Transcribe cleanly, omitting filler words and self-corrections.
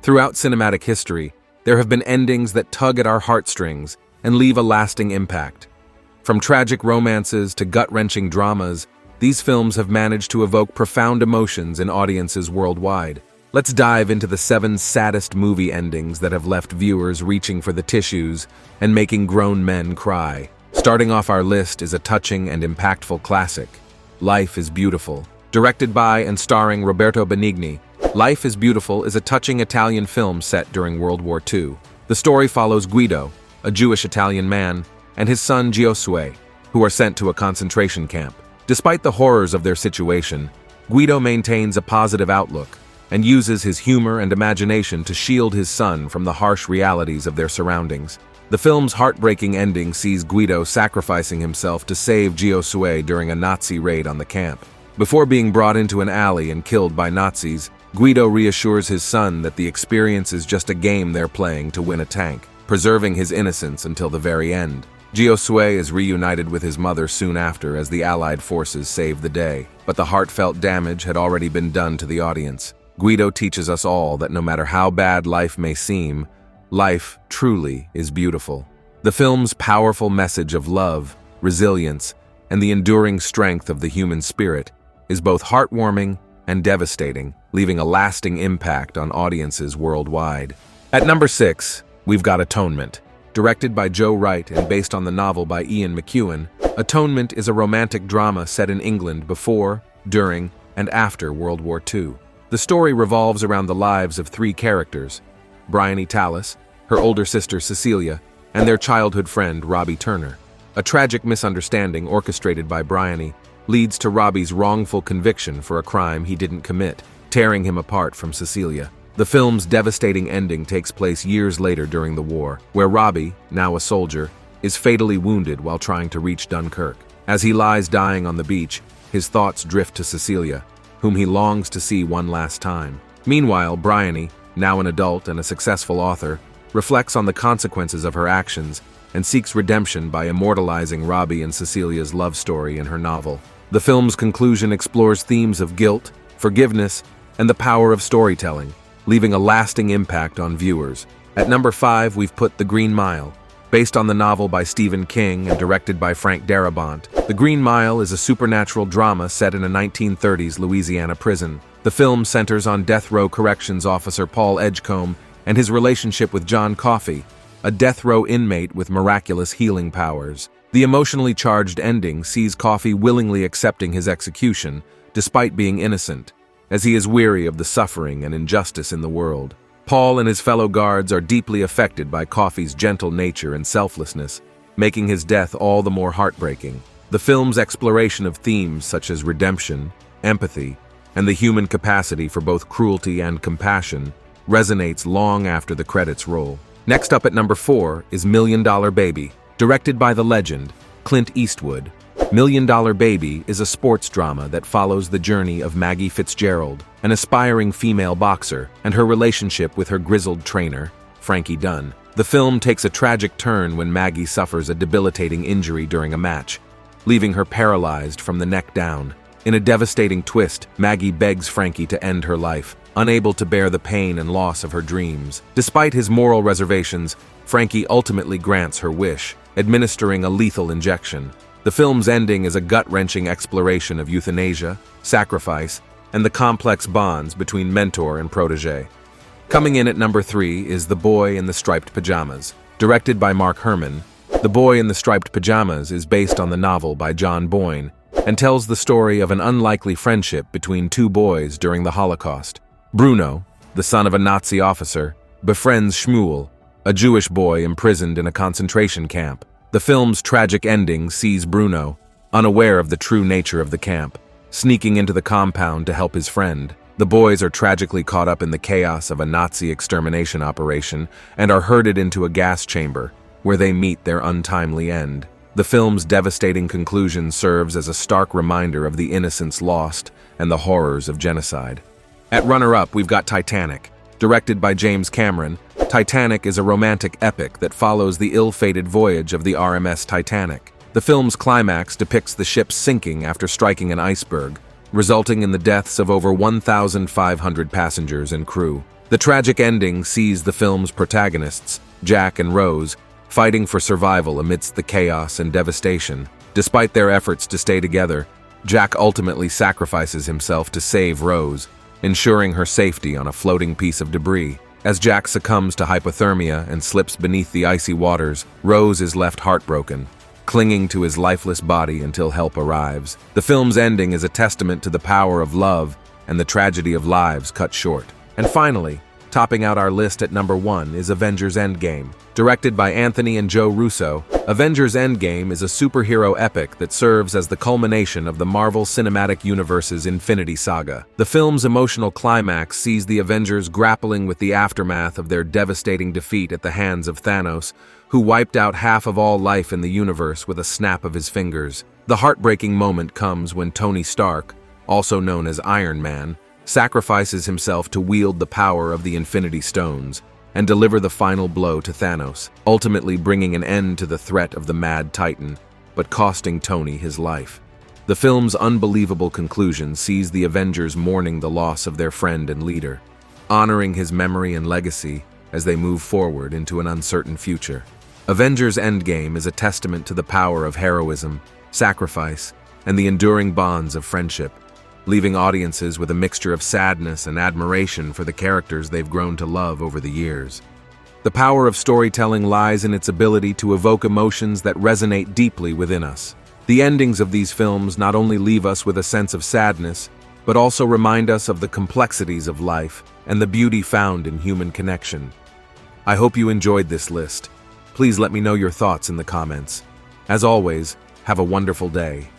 Throughout cinematic history, there have been endings that tug at our heartstrings and leave a lasting impact. From tragic romances to gut-wrenching dramas, these films have managed to evoke profound emotions in audiences worldwide. Let's dive into the 7 saddest movie endings that have left viewers reaching for the tissues and making grown men cry. Starting off our list is a touching and impactful classic, Life is Beautiful. Directed by and starring Roberto Benigni, Life is Beautiful is a touching Italian film set during World War II. The story follows Guido, a Jewish Italian man, and his son Giosuè, who are sent to a concentration camp. Despite the horrors of their situation, Guido maintains a positive outlook and uses his humor and imagination to shield his son from the harsh realities of their surroundings. The film's heartbreaking ending sees Guido sacrificing himself to save Giosuè during a Nazi raid on the camp. Before being brought into an alley and killed by Nazis, Guido reassures his son that the experience is just a game they're playing to win a tank, preserving his innocence until the very end. Giosuè is reunited with his mother soon after as the Allied forces save the day, but the heartfelt damage had already been done to the audience. Guido teaches us all that no matter how bad life may seem, life truly is beautiful. The film's powerful message of love, resilience, and the enduring strength of the human spirit is both heartwarming and devastating, leaving a lasting impact on audiences worldwide. At number 6, we've got Atonement. Directed by Joe Wright and based on the novel by Ian McEwan, Atonement is a romantic drama set in England before, during, and after World War II. The story revolves around the lives of 3 characters, Bryony Tallis, her older sister Cecilia, and their childhood friend Robbie Turner. A tragic misunderstanding orchestrated by Bryony leads to Robbie's wrongful conviction for a crime he didn't commit, tearing him apart from Cecilia. The film's devastating ending takes place years later during the war, where Robbie, now a soldier, is fatally wounded while trying to reach Dunkirk. As he lies dying on the beach, his thoughts drift to Cecilia, whom he longs to see one last time. Meanwhile, Bryony, now an adult and a successful author, reflects on the consequences of her actions and seeks redemption by immortalizing Robbie and Cecilia's love story in her novel. The film's conclusion explores themes of guilt, forgiveness, and the power of storytelling, leaving a lasting impact on viewers. At number 5, we've put The Green Mile. Based on the novel by Stephen King and directed by Frank Darabont, The Green Mile is a supernatural drama set in a 1930s Louisiana prison. The film centers on death row corrections officer Paul Edgecombe and his relationship with John Coffey, a death row inmate with miraculous healing powers. The emotionally charged ending sees Coffey willingly accepting his execution, despite being innocent, as he is weary of the suffering and injustice in the world. Paul and his fellow guards are deeply affected by Coffey's gentle nature and selflessness, making his death all the more heartbreaking. The film's exploration of themes such as redemption, empathy, and the human capacity for both cruelty and compassion resonates long after the credits roll. Next up at number 4 is $1 Million Baby. Directed by the legend, Clint Eastwood, $1 Million Baby is a sports drama that follows the journey of Maggie Fitzgerald, an aspiring female boxer, and her relationship with her grizzled trainer, Frankie Dunn. The film takes a tragic turn when Maggie suffers a debilitating injury during a match, leaving her paralyzed from the neck down. In a devastating twist, Maggie begs Frankie to end her life, unable to bear the pain and loss of her dreams. Despite his moral reservations, Frankie ultimately grants her wish, administering a lethal injection. The film's ending is a gut-wrenching exploration of euthanasia, sacrifice, and the complex bonds between mentor and protege. Coming in at number 3 is The Boy in the Striped Pajamas. Directed by Mark Herman, The Boy in the Striped Pajamas is based on the novel by John Boyne and tells the story of an unlikely friendship between 2 boys during the Holocaust. Bruno, the son of a Nazi officer, befriends Shmuel, a Jewish boy imprisoned in a concentration camp. The film's tragic ending sees Bruno, unaware of the true nature of the camp, sneaking into the compound to help his friend. The boys are tragically caught up in the chaos of a Nazi extermination operation and are herded into a gas chamber, where they meet their untimely end. The film's devastating conclusion serves as a stark reminder of the innocence lost and the horrors of genocide. At runner-up, we've got Titanic. Directed by James Cameron, Titanic is a romantic epic that follows the ill-fated voyage of the RMS Titanic. The film's climax depicts the ship sinking after striking an iceberg, resulting in the deaths of over 1,500 passengers and crew. The tragic ending sees the film's protagonists, Jack and Rose, fighting for survival amidst the chaos and devastation. Despite their efforts to stay together, Jack ultimately sacrifices himself to save Rose, ensuring her safety on a floating piece of debris. As Jack succumbs to hypothermia and slips beneath the icy waters, Rose is left heartbroken, clinging to his lifeless body until help arrives. The film's ending is a testament to the power of love and the tragedy of lives cut short. And finally, topping out our list at number 1 is Avengers Endgame. Directed by Anthony and Joe Russo, Avengers Endgame is a superhero epic that serves as the culmination of the Marvel Cinematic Universe's Infinity Saga. The film's emotional climax sees the Avengers grappling with the aftermath of their devastating defeat at the hands of Thanos, who wiped out half of all life in the universe with a snap of his fingers. The heartbreaking moment comes when Tony Stark, also known as Iron Man, sacrifices himself to wield the power of the Infinity Stones and deliver the final blow to Thanos, ultimately bringing an end to the threat of the Mad Titan, but costing Tony his life. The film's unbelievable conclusion sees the Avengers mourning the loss of their friend and leader, honoring his memory and legacy as they move forward into an uncertain future. Avengers Endgame is a testament to the power of heroism, sacrifice, and the enduring bonds of friendship, leaving audiences with a mixture of sadness and admiration for the characters they've grown to love over the years. The power of storytelling lies in its ability to evoke emotions that resonate deeply within us. The endings of these films not only leave us with a sense of sadness, but also remind us of the complexities of life and the beauty found in human connection. I hope you enjoyed this list. Please let me know your thoughts in the comments. As always, have a wonderful day.